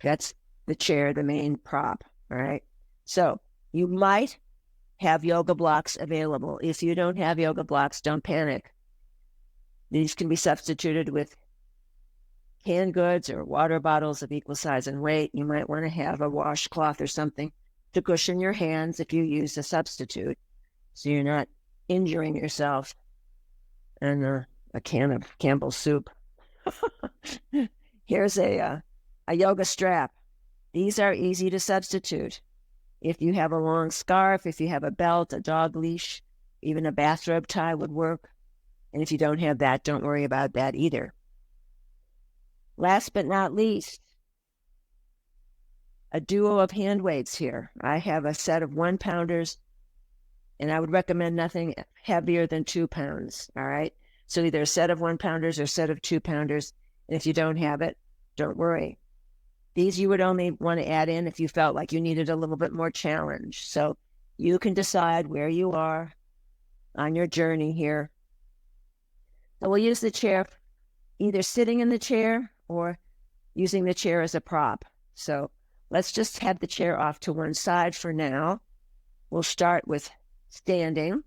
That's the chair, the main prop, all right? So you might have yoga blocks available. If you don't have yoga blocks, don't panic. These can be substituted with canned goods or water bottles of equal size and weight. You might want to have a washcloth or something to cushion your hands if you use a substitute, so you're not injuring yourself. And a can of Campbell's soup. Here's a yoga strap. These are easy to substitute. If you have a long scarf, if you have a belt, a dog leash, even a bathrobe tie would work. And if you don't have that, don't worry about that either. Last but not least, a duo of hand weights here. I have a set of 1-pounders, and I would recommend nothing heavier than 2 pounds, all right? So either a set of 1-pounders or a set of 2-pounders. And if you don't have it, don't worry. These you would only want to add in if you felt like you needed a little bit more challenge. So you can decide where you are on your journey here. So we'll use the chair, either sitting in the chair or using the chair as a prop. So let's just have the chair off to one side for now. We'll start with standing.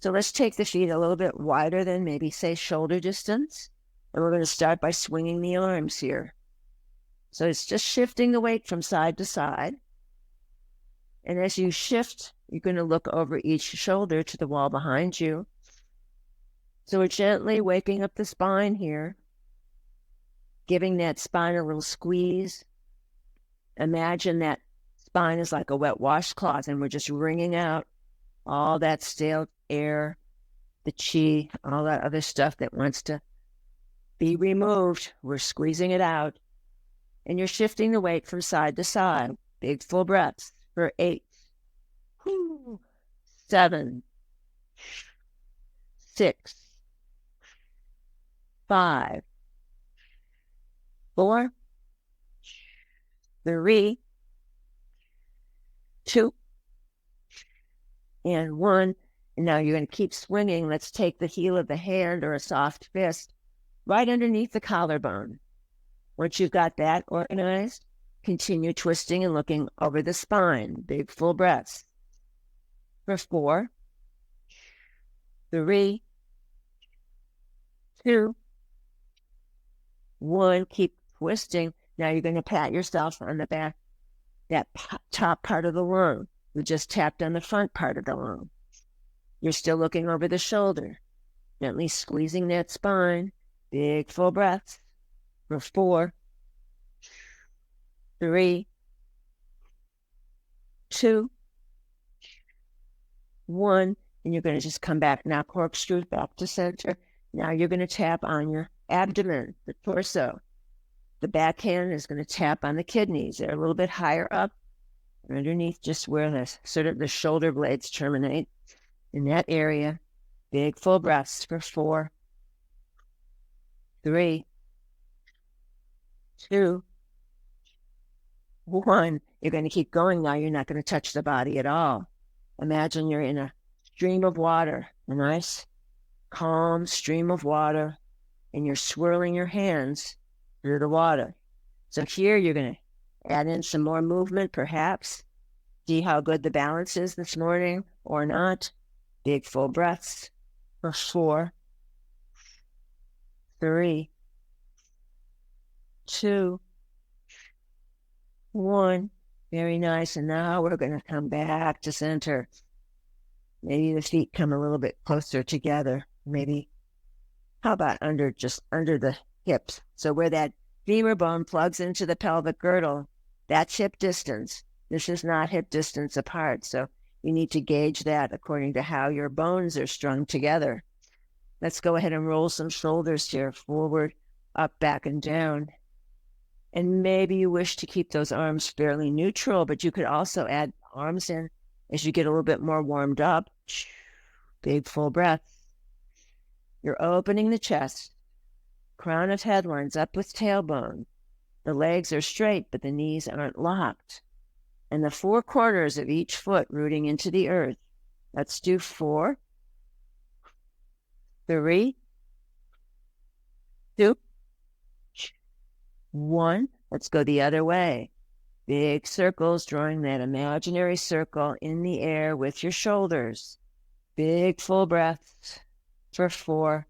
So let's take the feet a little bit wider than maybe, say, shoulder distance. And we're going to start by swinging the arms here. So it's just shifting the weight from side to side. And as you shift, you're going to look over each shoulder to the wall behind you. So we're gently waking up the spine here, giving that spine a little squeeze. Imagine that spine is like a wet washcloth, and we're just wringing out all that stale air, the chi, all that other stuff that wants to be removed. We're squeezing it out. And you're shifting the weight from side to side. Big full breaths for 8, 7, 6, 5, 4, 3, 2, and 1. And now you're going to keep swinging. Let's take the heel of the hand or a soft fist right underneath the collarbone. Once you've got that organized, continue twisting and looking over the spine. Big full breaths. For 4, 3, 2, 1. Keep twisting. Now you're going to pat yourself on the back, that top part of the lung. You just tapped on the front part of the lung. You're still looking over the shoulder, gently squeezing that spine. Big full breaths. For 4, 3, 2, 1. And you're going to just come back now, corkscrew back to center. Now you're going to tap on your abdomen, the torso. The back hand is going to tap on the kidneys. They're a little bit higher up, underneath just where the sort of the shoulder blades terminate. In that area, big full breaths for 4, 3, 2, 1. You're going to keep going now. You're not going to touch the body at all. Imagine you're in a stream of water, a nice, calm stream of water, and you're swirling your hands through the water. So here you're going to add in some more movement, perhaps. See how good the balance is this morning or not. Big full breaths for 4, 3, 2, 1. Very nice. And now we're going to come back to center. Maybe the feet come a little bit closer together. Maybe, how about just under the hips? So where that femur bone plugs into the pelvic girdle, that's hip distance. This is not hip distance apart. So you need to gauge that according to how your bones are strung together. Let's go ahead and roll some shoulders here, forward, up, back, and down. And maybe you wish to keep those arms fairly neutral, but you could also add arms in as you get a little bit more warmed up. Big full breath. You're opening the chest. Crown of head lines up with tailbone. The legs are straight, but the knees aren't locked. And the 4 corners of each foot rooting into the earth. Let's do 4, 3, 2, 1. Let's go the other way. Big circles, drawing that imaginary circle in the air with your shoulders. Big full breaths for 4,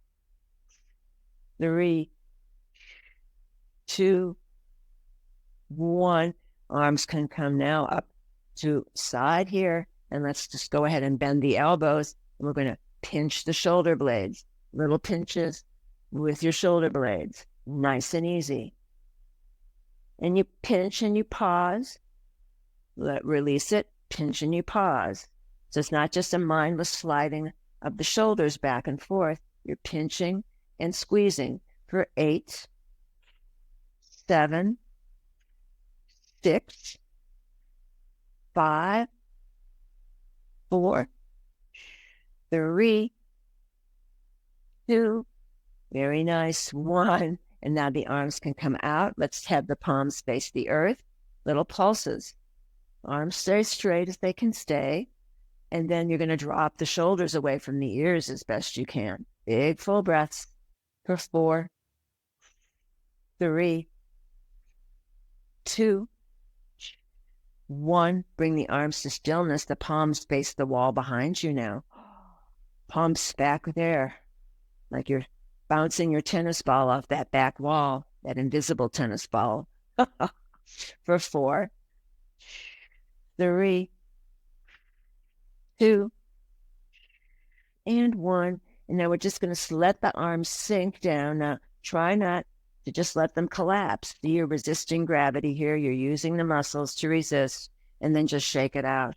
3, 2, 1. Arms can come now up to side here. And let's just go ahead and bend the elbows. And we're going to pinch the shoulder blades. Little pinches with your shoulder blades. Nice and easy. And you pinch and you pause. Release it, pinch and you pause. So it's not just a mindless sliding of the shoulders back and forth. You're pinching and squeezing for 8, 7, 6, 5, 4, 3, 2, very nice, 1. And now the arms can come out. Let's have the palms face the earth. Little pulses. Arms stay straight as they can stay. And then you're going to drop the shoulders away from the ears as best you can. Big full breaths for 4, 3, 2, 1. Bring the arms to stillness. The palms face the wall behind you now. Palms back there, like you're bouncing your tennis ball off that back wall, that invisible tennis ball. For 4, 3, 2, and 1. And now we're just going to let the arms sink down. Now, try not to just let them collapse. You're resisting gravity here. You're using the muscles to resist, and then just shake it out.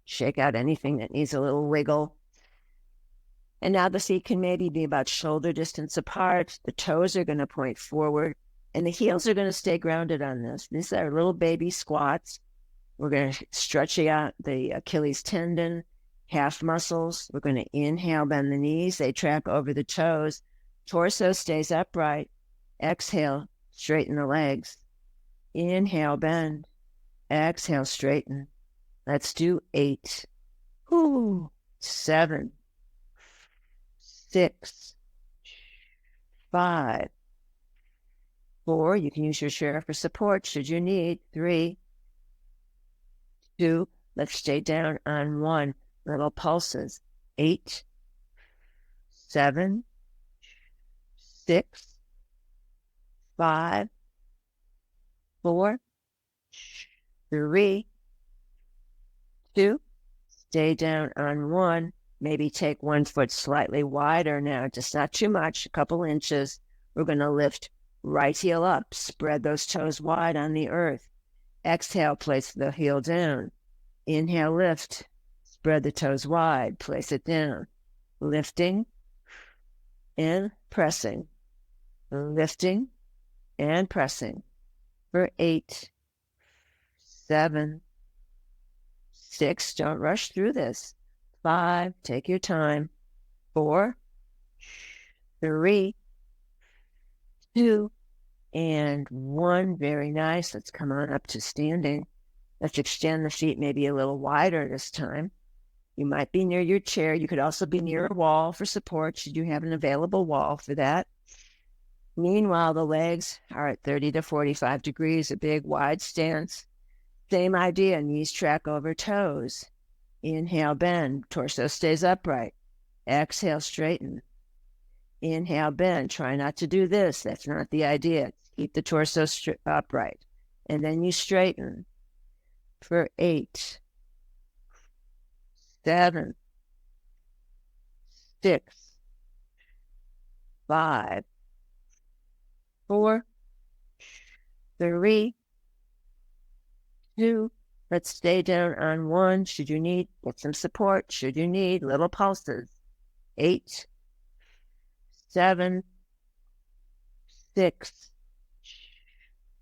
Shake out anything that needs a little wiggle. And now the feet can maybe be about shoulder distance apart. The toes are going to point forward, and the heels are going to stay grounded on this. These are little baby squats. We're going to stretch out the Achilles tendon, calf muscles. We're going to inhale, bend the knees. They track over the toes. Torso stays upright. Exhale, straighten the legs. Inhale, bend. Exhale, straighten. Let's do 8, 7, 6, 5, 4. You can use your chair for support should you need. 3, 2. Let's stay down on 1. Little pulses. 8, 7, 6, 5, 4, 3, 2. Stay down on 1. Maybe take 1 foot slightly wider now, just not too much, a couple inches. We're going to lift right heel up, spread those toes wide on the earth. Exhale, place the heel down. Inhale, lift, spread the toes wide, place it down. Lifting and pressing. Lifting and pressing for 8, 7, 6. Don't rush through this. 5, take your time. 4, 3, 2, and 1. Very nice. Let's come on up to standing. Let's extend the feet maybe a little wider this time. You might be near your chair. You could also be near a wall for support should you have an available wall for that. Meanwhile, the legs are at 30 to 45 degrees, a big wide stance. Same idea, knees track over toes. Inhale, bend, torso stays upright. Exhale, straighten. Inhale, bend. Try not to do this. That's not the idea. Keep the torso upright. And then you straighten for 8, 7, 6, 5, 4, 3, 2. Let's stay down on 1. Should you need, get some support. Should you need, little pulses. 8, 7, 6,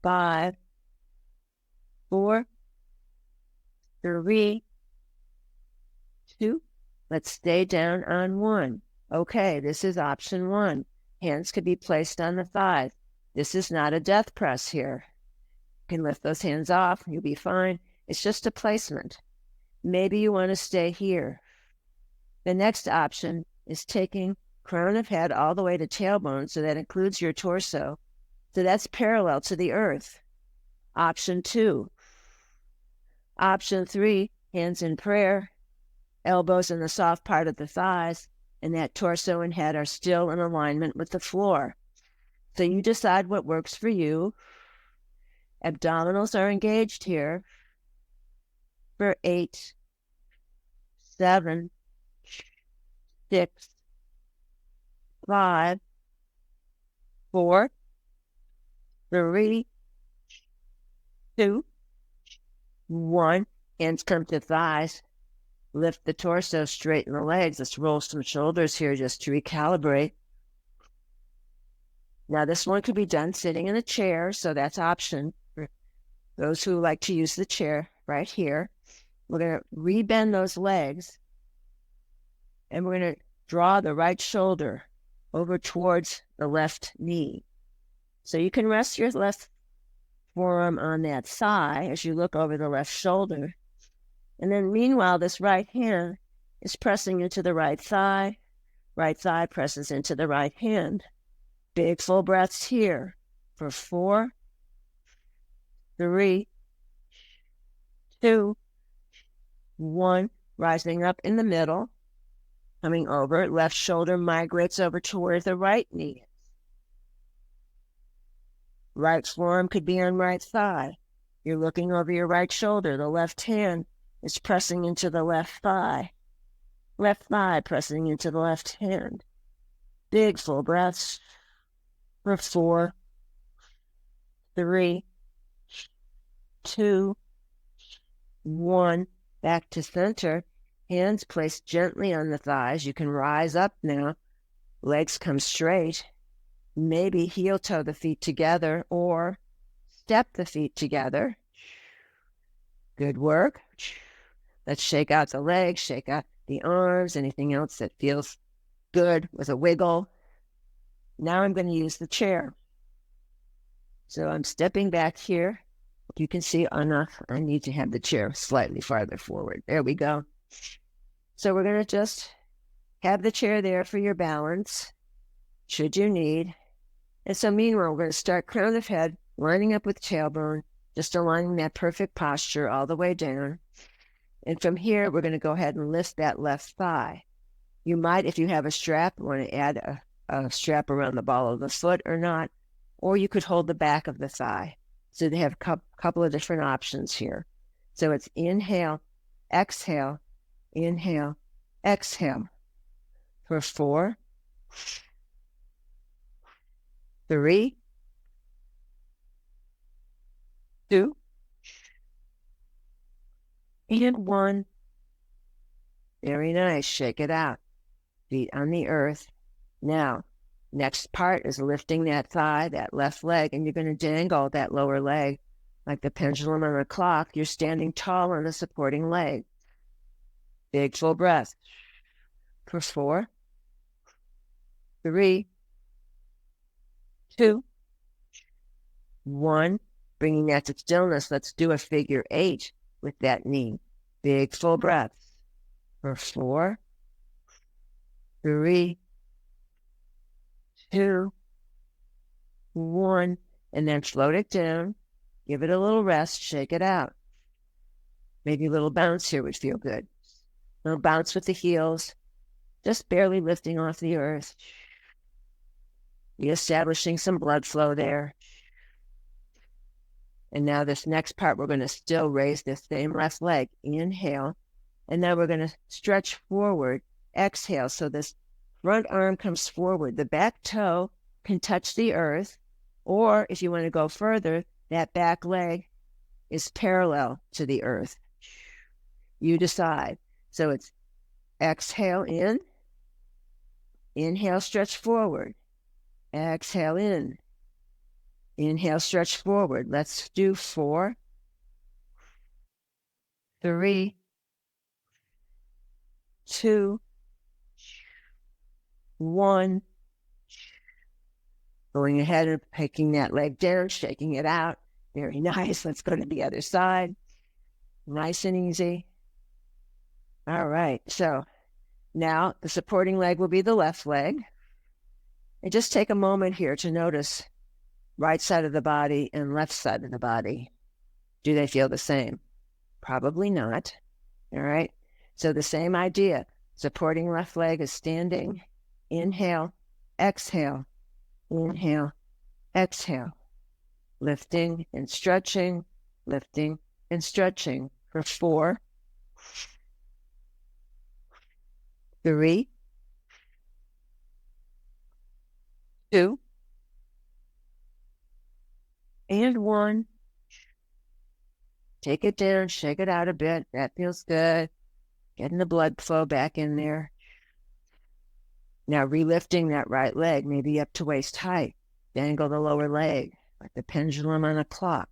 5, 4, 3, 2. Let's stay down on 1. Okay, this is option 1. Hands could be placed on the thighs. This is not a death press here. You can lift those hands off. You'll be fine. It's just a placement. Maybe you want to stay here. The next option is taking crown of head all the way to tailbone, so that includes your torso. So that's parallel to the earth. Option 2. Option 3, hands in prayer, elbows in the soft part of the thighs, and that torso and head are still in alignment with the floor. So you decide what works for you. Abdominals are engaged here for 8, 7, 6, 5, 4, 3, 2, 1. Hands come to thighs. Lift the torso, straighten the legs. Let's roll some shoulders here just to recalibrate. Now, this one could be done sitting in a chair, so that's option for those who like to use the chair right here. We're going to rebend those legs, and we're going to draw the right shoulder over towards the left knee. So you can rest your left forearm on that thigh as you look over the left shoulder. And then meanwhile, this right hand is pressing into the right thigh presses into the right hand. Big full breaths here for 4, 3, 2, 1. Rising up in the middle, coming over. Left shoulder migrates over toward the right knee. Right forearm could be on right thigh. You're looking over your right shoulder. The left hand is pressing into the left thigh. Left thigh pressing into the left hand. Big full breaths for 4, 3, 2, 1. Back to center. Hands placed gently on the thighs. You can rise up now. Legs come straight. Maybe heel toe the feet together or step the feet together. Good work. Let's shake out the legs, shake out the arms, anything else that feels good with a wiggle. Now I'm going to use the chair. So I'm stepping back here. You can see enough. I need to have the chair slightly farther forward. There we go. So we're going to just have the chair there for your balance, should you need. And so meanwhile, we're going to start crown of head, lining up with tailbone, just aligning that perfect posture all the way down. And from here, we're going to go ahead and lift that left thigh. You might, if you have a strap, want to add a strap around the ball of the foot or not, or you could hold the back of the thigh. So they have a couple of different options here. So it's inhale, exhale, inhale, exhale for 4, 3, 2, and 1. Very nice. Shake it out. Feet on the earth. Now, next part is lifting that thigh, that left leg, and you're going to dangle that lower leg like the pendulum on a clock. You're standing tall on the supporting leg. Big full breath for 4, 3, 2, 1. Bringing that to stillness. Let's do a figure 8 with that knee. Big full breath for 4, 3, 2, 1, and then float it down. Give it a little rest. Shake it out. Maybe a little bounce here would feel good. A little bounce with the heels, just barely lifting off the earth. Reestablishing some blood flow there. And now this next part, we're going to still raise this same left leg. Inhale. And now we're going to stretch forward. Exhale. So this front arm comes forward. The back toe can touch the earth. Or if you want to go further, that back leg is parallel to the earth. You decide. So it's exhale in. Inhale, stretch forward. Exhale in. Inhale, stretch forward. Let's do 4, 3, 2, 1. Going ahead and taking that leg down, shaking it out. Very nice. Let's go to the other side. Nice and easy. All right. So now the supporting leg will be the left leg. And just take a moment here to notice right side of the body and left side of the body. Do they feel the same? Probably not. All right. So the same idea. Supporting left leg is standing. Inhale, exhale, inhale, exhale. Lifting and stretching, lifting and stretching for 4, 3, 2, and 1. Take it down, shake it out a bit. That feels good. Getting the blood flow back in there. Now relifting that right leg, maybe up to waist height. Dangle the lower leg like the pendulum on a clock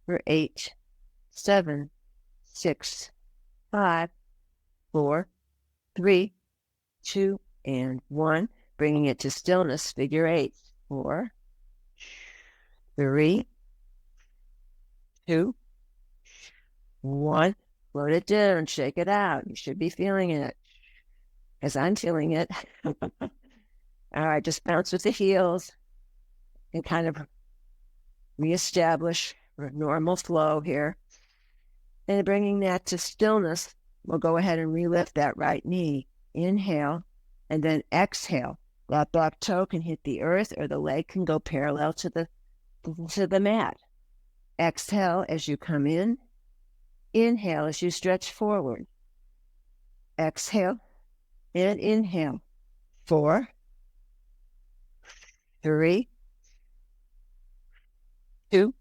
for 8, 7, 6, 5, 4, 3, 2, and 1. Bringing it to stillness, figure 8. 4, 3, 2, 1. Float it down, shake it out. You should be feeling it, as I'm feeling it. All right, just bounce with the heels and kind of reestablish a normal flow here. And bringing that to stillness, we'll go ahead and relift that right knee. Inhale, and then exhale. That back toe can hit the earth, or the leg can go parallel to the mat. Exhale as you come in. Inhale as you stretch forward. Exhale and inhale. 4, 3, 2,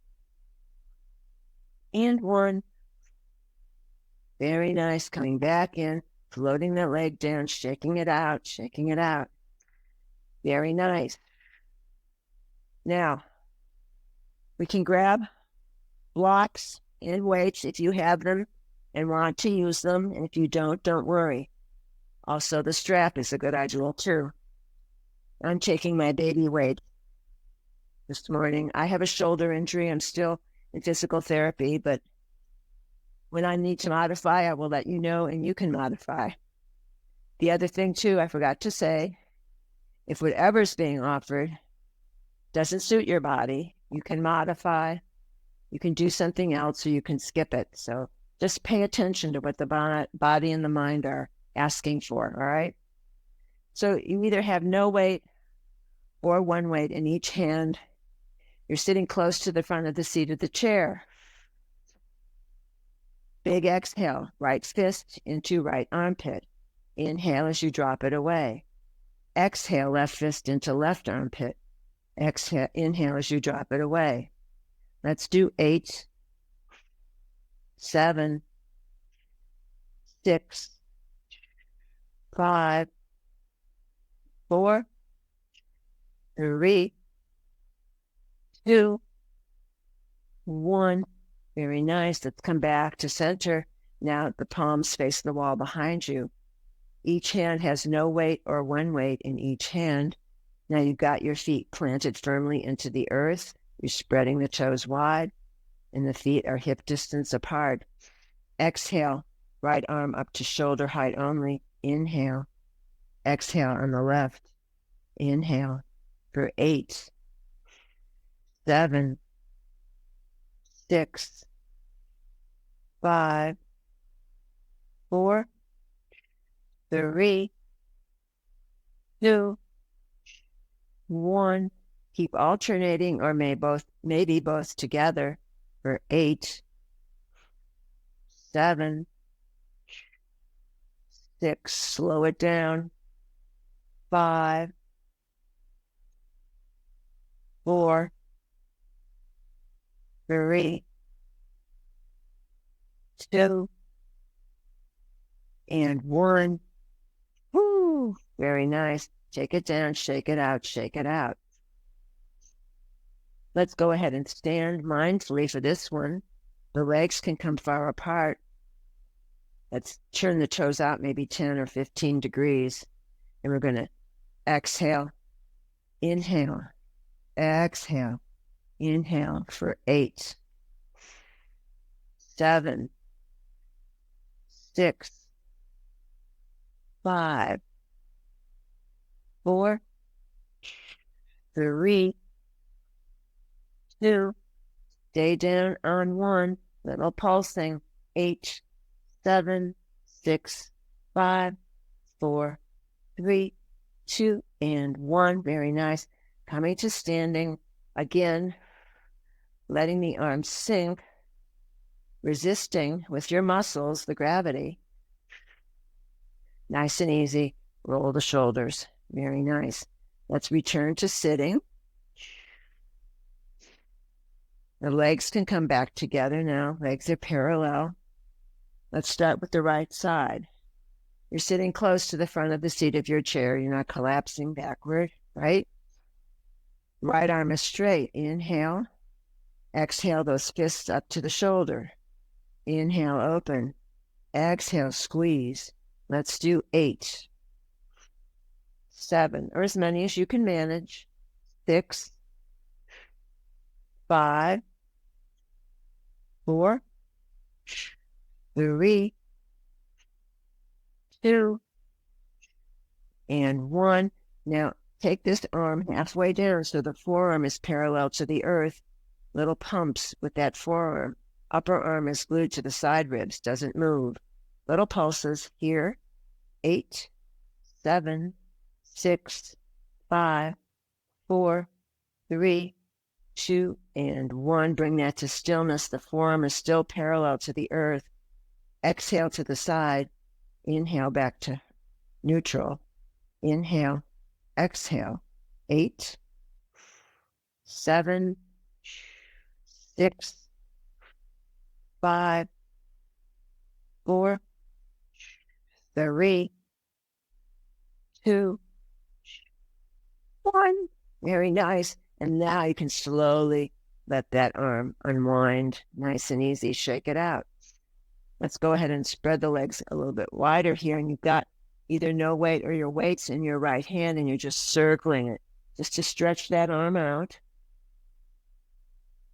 and 1. Very nice. Coming back in, floating the leg down, shaking it out, shaking it out. Very nice. Now, we can grab blocks and weights if you have them and want to use them. And if you don't worry. Also, the strap is a good idea too. I'm taking my baby weight this morning. I have a shoulder injury. I'm still in physical therapy, but when I need to modify, I will let you know, and you can modify. The other thing too, I forgot to say, if whatever's being offered doesn't suit your body, you can modify, you can do something else, or you can skip it. So just pay attention to what the body and the mind are asking for, all right? So you either have no weight or one weight in each hand. You're sitting close to the front of the seat of the chair. Big exhale, right fist into right armpit. Inhale as you drop it away. Exhale, left fist into left armpit. Exhale, inhale as you drop it away. Let's do 8, 7, 6, 5, 4, 3, 2, 1. Very nice. Let's come back to center. Now the palms face the wall behind you. Each hand has no weight or one weight in each hand. Now you've got your feet planted firmly into the earth. You're spreading the toes wide, and the feet are hip distance apart. Exhale, right arm up to shoulder height only. Inhale. Exhale on the left. Inhale for 8, 7, 6, 5, 4, 3, 2, 1. Keep alternating, or maybe both together for 8, 7, 6. Slow it down. 5, 4, 3, 2, and 1. Woo! Very nice. Take it down, shake it out, shake it out. Let's go ahead and stand mindfully for this one. The legs can come far apart. Let's turn the toes out maybe 10 or 15 degrees. And we're going to exhale, inhale, exhale, inhale for 8, 7, 6, 5, 4, 3, 2. Stay down on 1. Little pulsing. 8, 7, 6, 5, 4, 3, 2, and 1. Very nice. Coming to standing. Again, letting the arms sink, resisting with your muscles the gravity. Nice and easy. Roll the shoulders. Very nice. Let's return to sitting. The legs can come back together now. Legs are parallel. Let's start with the right side. You're sitting close to the front of the seat of your chair. You're not collapsing backward, right? Right arm is straight. Inhale. Exhale those fists up to the shoulder. Inhale, open. Exhale, squeeze. Let's do 8, 7, or as many as you can manage. 6, 5, 4, 3, 2, and 1. Now, take this arm halfway down so the forearm is parallel to the earth. Little pumps with that forearm. Upper arm is glued to the side ribs, doesn't move. Little pulses here. 8, 7, 6, 5, 4, 3, 2, and 1. Bring that to stillness. The forearm is still parallel to the earth. Exhale to the side. Inhale back to neutral. Inhale. Exhale. 8, 7, 6, 5, 4, 3, 2, 1. Very nice. And now you can slowly let that arm unwind. Nice and easy. Shake it out. Let's go ahead and spread the legs a little bit wider here. And you've got either no weight or your weights in your right hand, and you're just circling it just to stretch that arm out.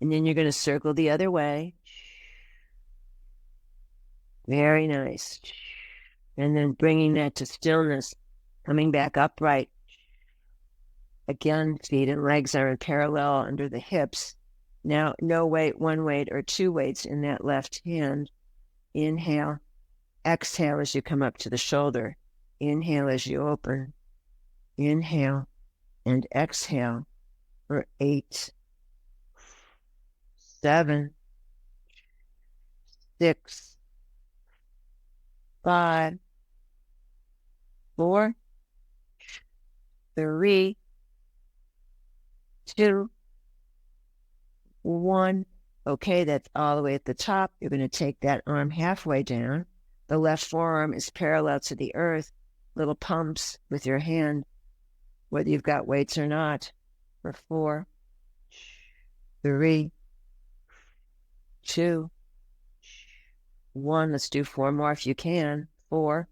And then you're going to circle the other way. Very nice. And then bringing that to stillness, coming back upright. Again, feet and legs are in parallel under the hips. Now, no weight, 1 weight, or 2 weights in that left hand. Inhale. Exhale as you come up to the shoulder. Inhale as you open. Inhale and exhale for 8, 7, 6, 5, 4, 3, 2, 1. Okay, that's all the way at the top. You're going to take that arm halfway down. The left forearm is parallel to the earth. Little pumps with your hand, whether you've got weights or not. For 4, 3, 2, 1. Let's do 4 more if you can. 4,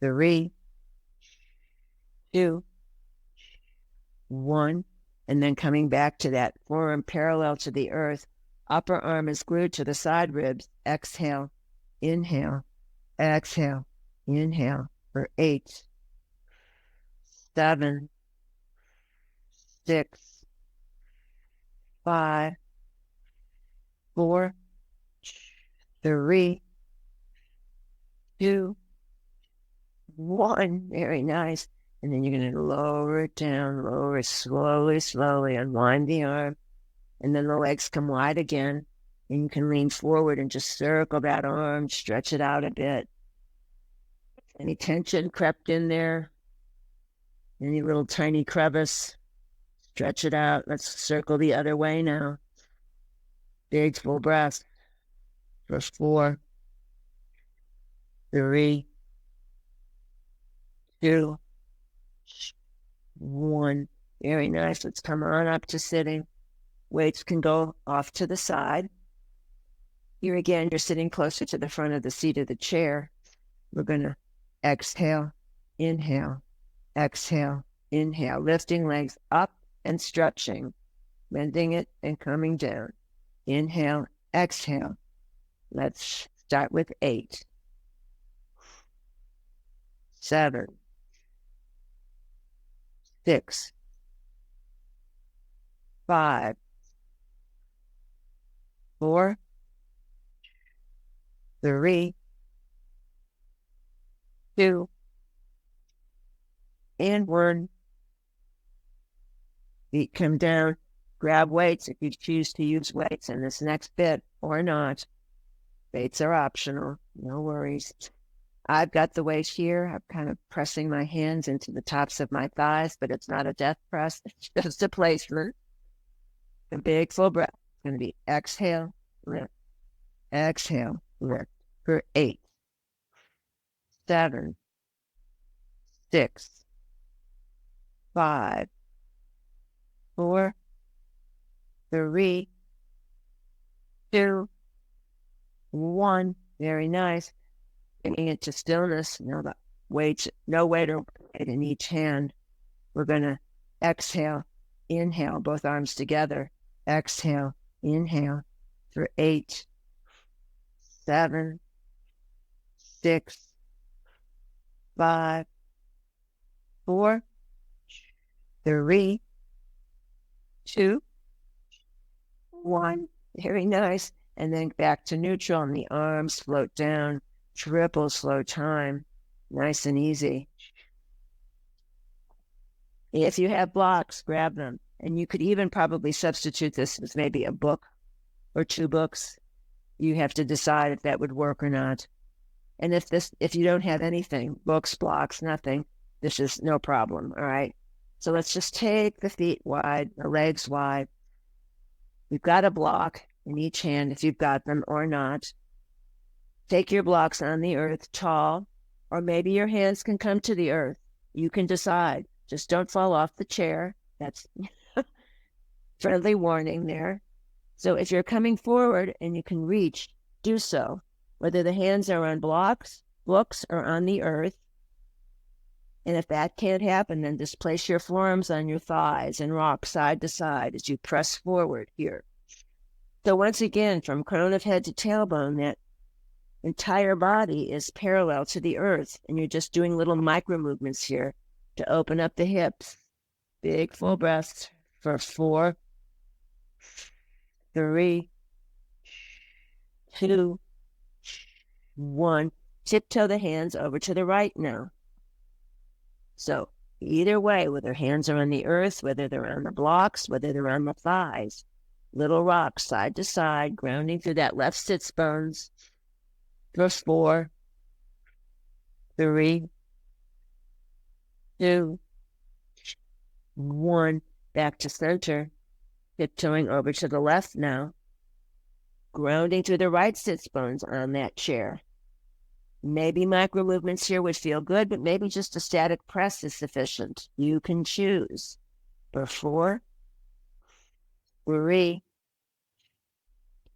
3, 2, 1. And then coming back to that forearm parallel to the earth. Upper arm is glued to the side ribs. Exhale, inhale, exhale, inhale for 8, 7, 6, 5, 4, 3, 2, 1. Very nice. And then you're going to lower it down, lower it slowly, slowly, unwind the arm. And then the legs come wide again. And you can lean forward and just circle that arm, stretch it out a bit. Any tension crept in there? Any little tiny crevice? Stretch it out. Let's circle the other way now. Big full breath for 4, 3, 2, 1. Very nice. Let's come on up to sitting. Weights can go off to the side. Here again, you're sitting closer to the front of the seat of the chair. We're going to exhale, inhale, exhale, inhale, lifting legs up and stretching, bending it and coming down. Inhale, exhale. Let's start with 8, 7, 6, 5, 4, 3, 2, and 1. Feet come down. Grab weights if you choose to use weights in this next bit or not. Weights are optional. No worries. I've got the weight here. I'm kind of pressing my hands into the tops of my thighs, but it's not a death press. It's just a placement. A big full breath. It's going to be exhale, lift. Exhale, lift. For 8, 7, 6, 5, 4, 3, 2, 1. Very nice. Getting into stillness. Now the weights, no weight or weight in each hand. We're going to exhale, inhale, both arms together. Exhale, inhale for 8, 7, 6, 5, 4, 3, 2, 1. Very nice. And then back to neutral, and the arms float down. Triple slow time. Nice and easy. If you have blocks, grab them. And you could even probably substitute this with maybe a book or 2 books. You have to decide if that would work or not. And if you don't have anything, books, blocks, nothing, this is no problem. All right. So let's just take the feet wide, the legs wide. We've got a block in each hand if you've got them or not. Take your blocks on the earth tall, or maybe your hands can come to the earth. You can decide. Just don't fall off the chair. That's friendly warning there. So if you're coming forward and you can reach, do so. Whether the hands are on blocks, books, or on the earth. And if that can't happen, then just place your forearms on your thighs and rock side to side as you press forward here. So once again, from crown of head to tailbone, that entire body is parallel to the earth, and you're just doing little micro movements here to open up the hips. Big full breaths for 4, 3, 2, 1. Tiptoe the hands over to the right now. So either way, whether hands are on the earth, whether they're on the blocks, whether they're on the thighs, little rocks side to side, grounding through that left sits bones. For 4, 3, 2, 1. Back to center. Tiptoeing over to the left now. Grounding through the right sits bones on that chair. Maybe micro movements here would feel good, but maybe just a static press is sufficient. You can choose. For 4, 3,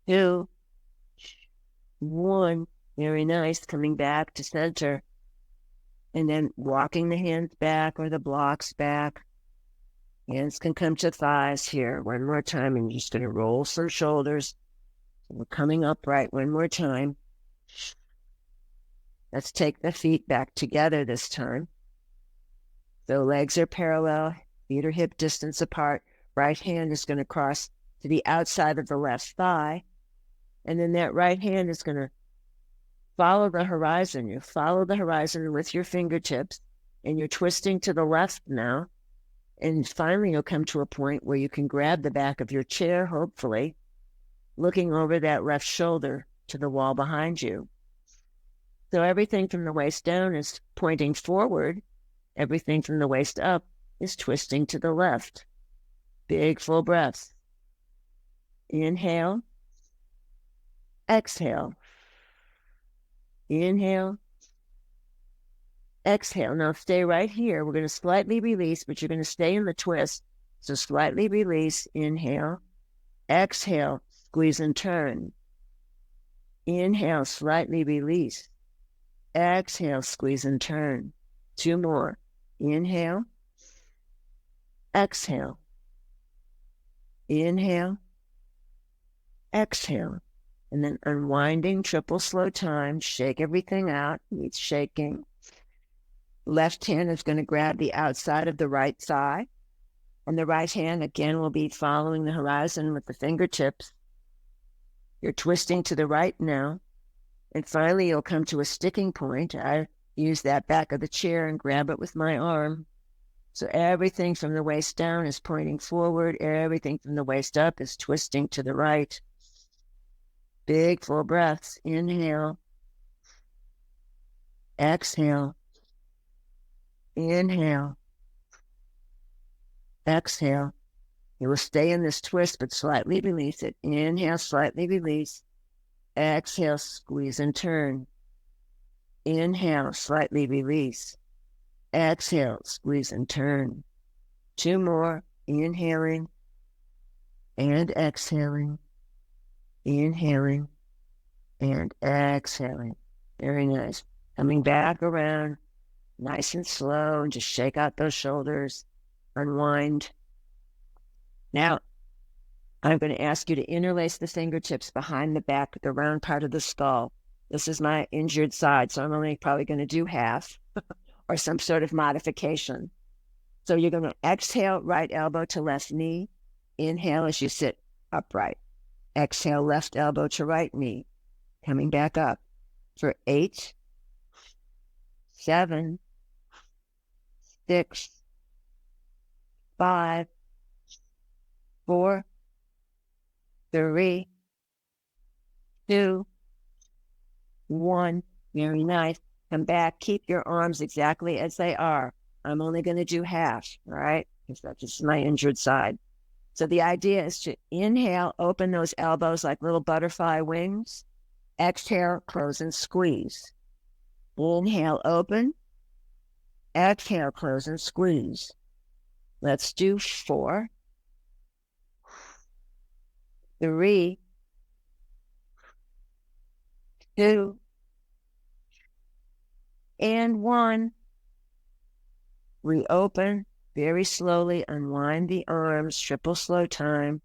2, 1. Very nice. Coming back to center. And then walking the hands back or the blocks back. Hands can come to thighs here. One more time. And you're just going to roll some shoulders. So we're coming upright one more time. Let's take the feet back together this time. So legs are parallel. Feet are hip distance apart. Right hand is going to cross to the outside of the left thigh. And then that right hand is going to follow the horizon. You follow the horizon with your fingertips, and you're twisting to the left now. And finally, you'll come to a point where you can grab the back of your chair, hopefully, looking over that left shoulder to the wall behind you. So everything from the waist down is pointing forward. Everything from the waist up is twisting to the left. Big full breaths. Inhale. Exhale. Inhale. Exhale. Now stay right here. We're going to slightly release, but you're going to stay in the twist. So slightly release. Inhale. Exhale. Squeeze and turn. Inhale. Slightly release. Exhale. Squeeze and turn. 2 more. Inhale. Exhale. Inhale. Exhale. And then unwinding, triple slow time. Shake everything out. Needs shaking. Left hand is going to grab the outside of the right thigh And the right hand, again, will be following the horizon with the fingertips. You're twisting to the right now. And finally, you'll come to a sticking point. I use that back of the chair and grab it with my arm. So everything from the waist down is pointing forward. Everything from the waist up is twisting to the right. Big, full breaths. Inhale. Exhale. Inhale. Exhale. You will stay in this twist, but slightly release it. Inhale, slightly release. Exhale, squeeze and turn. Inhale, slightly release. Exhale, squeeze and turn. 2 more. Inhaling and exhaling. Inhaling and exhaling. Very nice. Coming back around, nice and slow, and just shake out those shoulders. Unwind. Now, I'm going to ask you to interlace the fingertips behind the back, the round part of the skull. This is my injured side, so I'm only probably going to do half or some sort of modification. So you're going to exhale, right elbow to left knee. Inhale as you sit upright. Exhale, left elbow to right knee. Coming back up for 8, 7, 6, 5, 4, 3, 2, 1. Very nice. Come back. Keep your arms exactly as they are. I'm only going to do half, all right? Because that's just my injured side. So the idea is to inhale, open those elbows like little butterfly wings. Exhale, close and squeeze. Inhale, open. Exhale, close and squeeze. Let's do 4, 3, 2, and 1. Reopen very slowly, unwind the arms, triple slow time.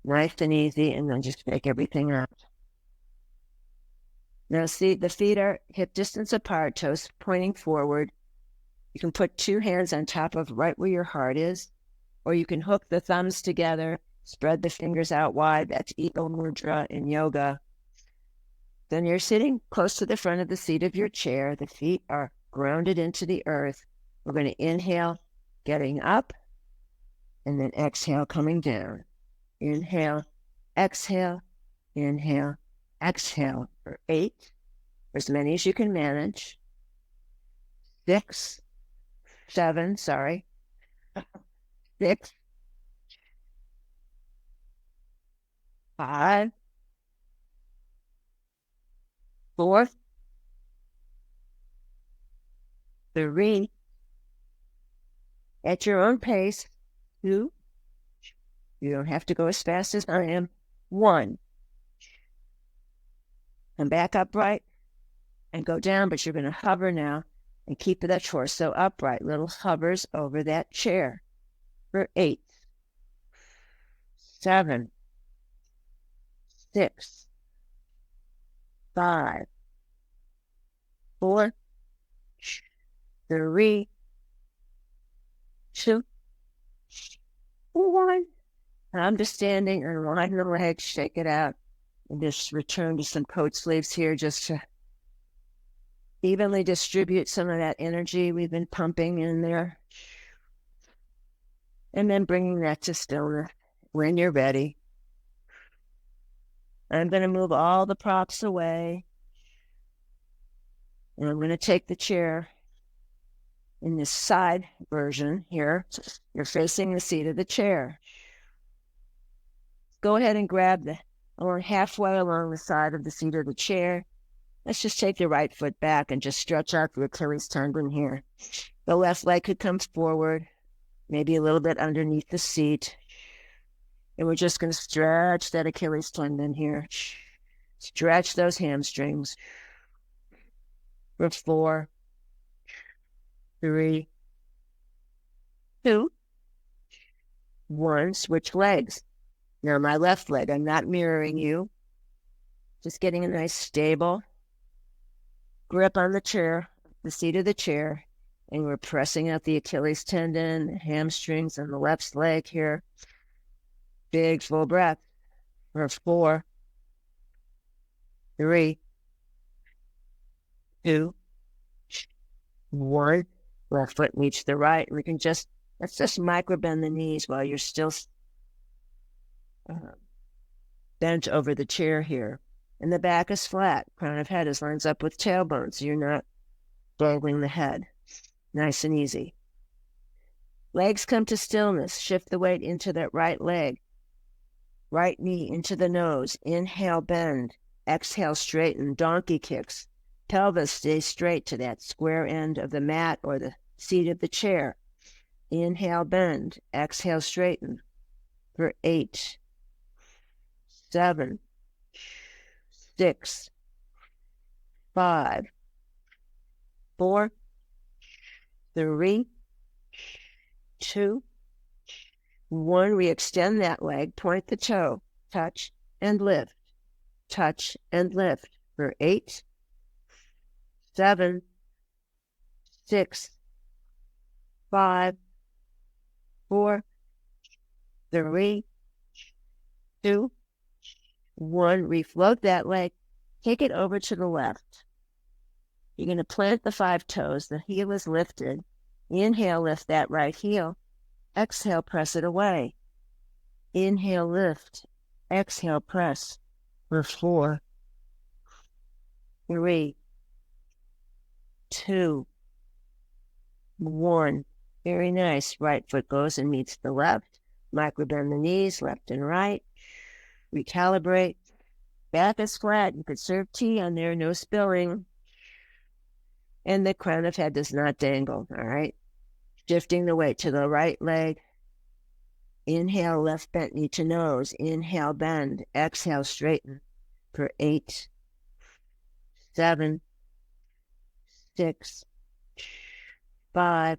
Nice and easy, and then just pick everything up. Now see, the feet are hip distance apart, toes pointing forward. You can put 2 hands on top of right where your heart is, or you can hook the thumbs together, spread the fingers out wide. That's Ego Mudra in yoga. Then you're sitting close to the front of the seat of your chair. The feet are grounded into the earth. We're going to inhale, getting up, and then exhale, coming down. Inhale, exhale, inhale, exhale for 8, or as many as you can manage. 6, 7, 6, 5, 4, 3, at your own pace. 2, you don't have to go as fast as I am. 1, come back upright and go down, but you're going to hover now and keep that torso upright. Little hovers over that chair for 8, 7, 6, 5, 4, 3, 2, 1. I'm just standing, unwind the legs, shake it out, and just return to some coat sleeves here just to evenly distribute some of that energy we've been pumping in there. And then bringing that to stillness when you're ready. I'm going to move all the props away. And I'm going to take the chair in this side version here. You're facing the seat of the chair. Go ahead and grab or halfway along the side of the seat of the chair. Let's just take the right foot back and just stretch out the Achilles tendon here. The left leg could come forward, maybe a little bit underneath the seat. And we're just going to stretch that Achilles tendon here. Stretch those hamstrings. For 4, 3, 2, 1. Switch legs. Now my left leg, I'm not mirroring you. Just getting a nice stable grip on the chair, the seat of the chair, And we're pressing out the Achilles tendon, hamstrings, and the left leg here. Big full breath for 4, 3, 2, 1. Left foot meets the right. We can let's just micro bend the knees while you're still bent over the chair here. And the back is flat. Crown of head is lines up with tailbone, so you're not dangling the head. Nice and easy. Legs come to stillness. Shift the weight into that right leg. Right knee into the nose. Inhale, bend. Exhale, straighten. Donkey kicks. Pelvis stays straight to that square end of the mat or the seat of the chair. Inhale, bend. Exhale, straighten. For 8, 7, 6, 5, 4, 3, 2, 1. We extend that leg, point the toe, touch and lift, touch and lift for 8, 7, 6, 5, 4, 3, 2, 1. Refloat that leg. Take it over to the left. You're going to plant the 5 toes. The heel is lifted. Inhale, lift that right heel. Exhale, press it away. Inhale, lift. Exhale, press for 4, 3, 2, 1. Very nice. Right foot goes and meets the left. Micro bend the knees, left and right. Recalibrate. Back is flat. You could serve tea on there, no spilling. And the crown of head does not dangle, all right? Shifting the weight to the right leg. Inhale, left bent knee to nose. Inhale, bend. Exhale, straighten for 8, 7, 6, 5,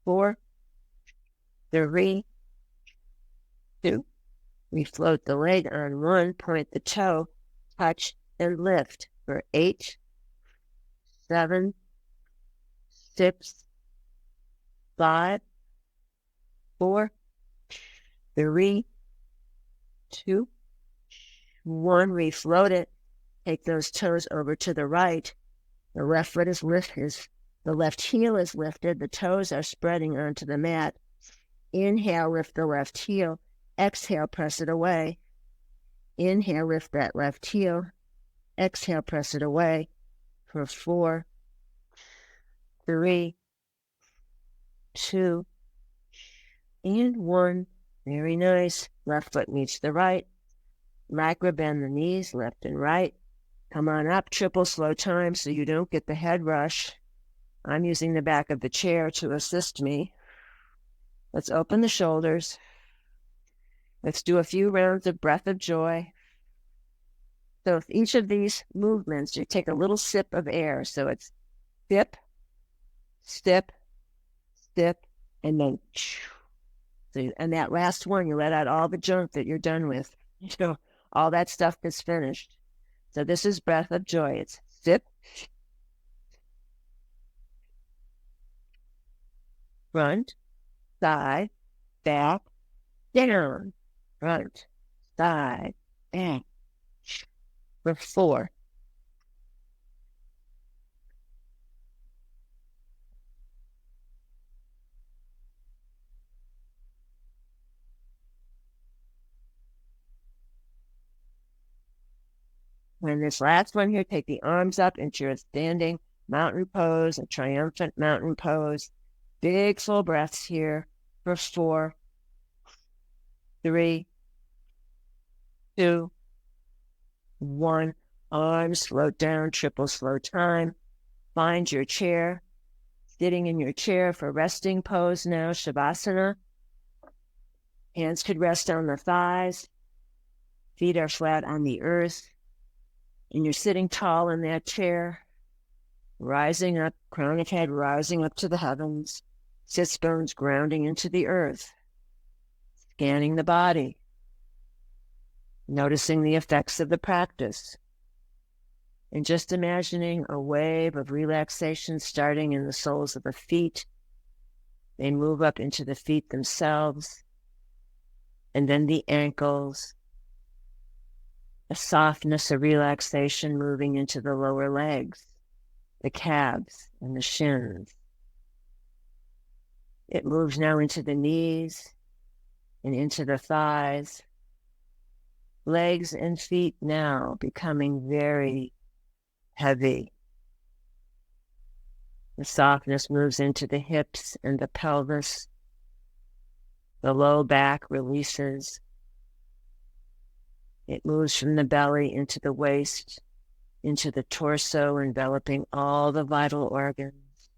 4, 3, 2. We float the leg on 1, point the toe, touch and lift for 8, 7, 6, 5, 4, 3, 2, 1. Refloat it. Take those toes over to the right. The left foot is lifted. The left heel is lifted. The toes are spreading onto the mat. Inhale, lift the left heel. Exhale, press it away. Inhale, lift that left heel. Exhale, press it away for 4, 3, 2, and 1. Very nice. Left foot meets the right. Micro bend the knees, left and right. Come on up, triple slow time so you don't get the head rush. I'm using the back of the chair to assist me. Let's open the shoulders. Let's do a few rounds of breath of joy. So with each of these movements, you take a little sip of air. So it's sip, sip, sip, and then so, and that last one, you let out all the junk that you're done with. You know, all that stuff that's finished. So this is breath of joy. It's sip, front, side, back, down, front, side, back. For 4. When this last one here, take the arms up into a standing mountain pose, a triumphant mountain pose. Big full breaths here for 4, 3, 2, 1. Arms float down, triple slow time. Find your chair. Sitting in your chair for resting pose now, Shavasana. Hands could rest on the thighs. Feet are flat on the earth. And you're sitting tall in that chair, rising up, crown of head rising up to the heavens, sits bones grounding into the earth, scanning the body, noticing the effects of the practice. And just imagining a wave of relaxation starting in the soles of the feet. They move up into the feet themselves, and then the ankles, a softness, a relaxation moving into the lower legs, the calves, and the shins. It moves now into the knees and into the thighs, legs and feet now becoming very heavy. The softness moves into the hips and the pelvis. The low back releases. It moves from the belly into the waist, into the torso, enveloping all the vital organs,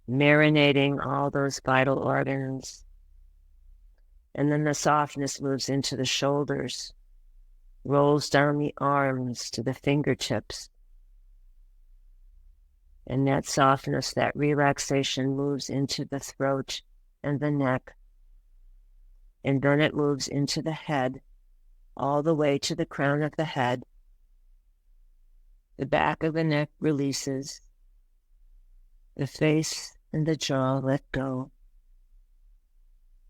marinating all those vital organs. And then the softness moves into the shoulders, rolls down the arms to the fingertips. And that softness, that relaxation moves into the throat and the neck. And then it moves into the head, all the way to the crown of the head. The back of the neck releases. The face and the jaw let go.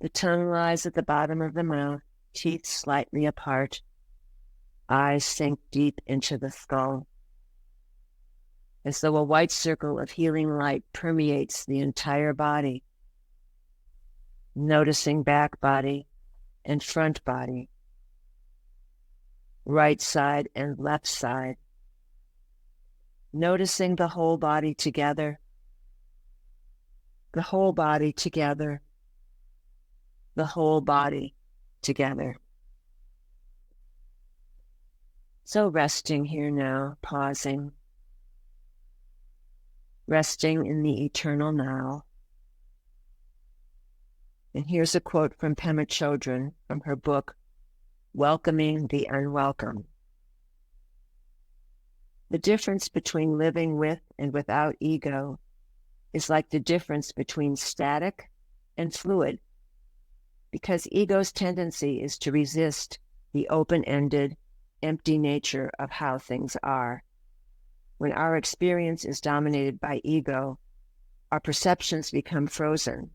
The tongue lies at the bottom of the mouth, teeth slightly apart. Eyes sink deep into the skull, as though a white circle of healing light permeates the entire body. Noticing back body and front body, right side and left side. Noticing the whole body together, the whole body together, the whole body together. So resting here now, pausing, resting in the eternal now. And here's a quote from Pema Chodron from her book, Welcoming the Unwelcome. The difference between living with and without ego is like the difference between static and fluid, because ego's tendency is to resist the open-ended, empty nature of how things are. When our experience is dominated by ego, our perceptions become frozen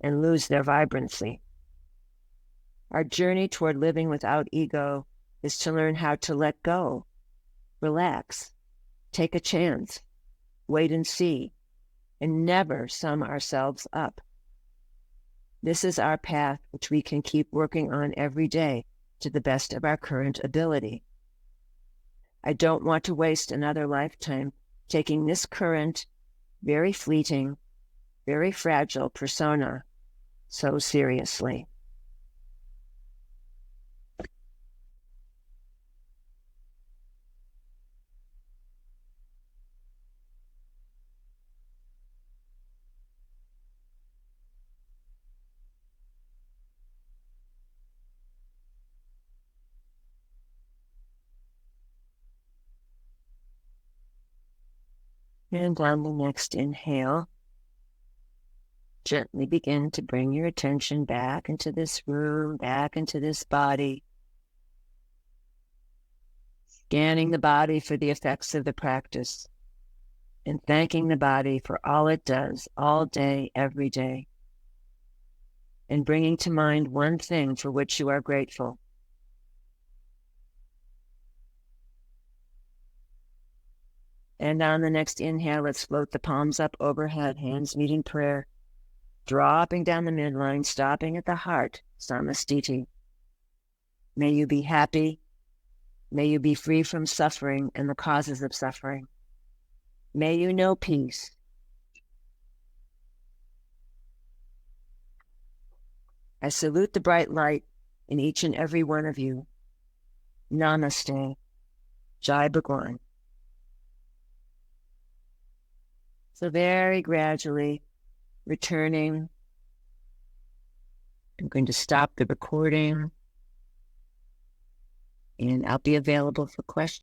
and lose their vibrancy. Our journey toward living without ego is to learn how to let go, relax, take a chance, wait and see, and never sum ourselves up. This is our path, which we can keep working on every day to the best of our current ability. I don't want to waste another lifetime taking this current, very fleeting, very fragile persona so seriously. And on the next inhale, gently begin to bring your attention back into this room, back into this body, scanning the body for the effects of the practice, and thanking the body for all it does all day, every day, and bringing to mind one thing for which you are grateful. And on the next inhale, let's float the palms up overhead, hands meet in prayer, dropping down the midline, stopping at the heart, Samastiti. May you be happy. May you be free from suffering and the causes of suffering. May you know peace. I salute the bright light in each and every one of you. Namaste. Jai Bhagwan. So very gradually returning. I'm going to stop the recording and I'll be available for questions.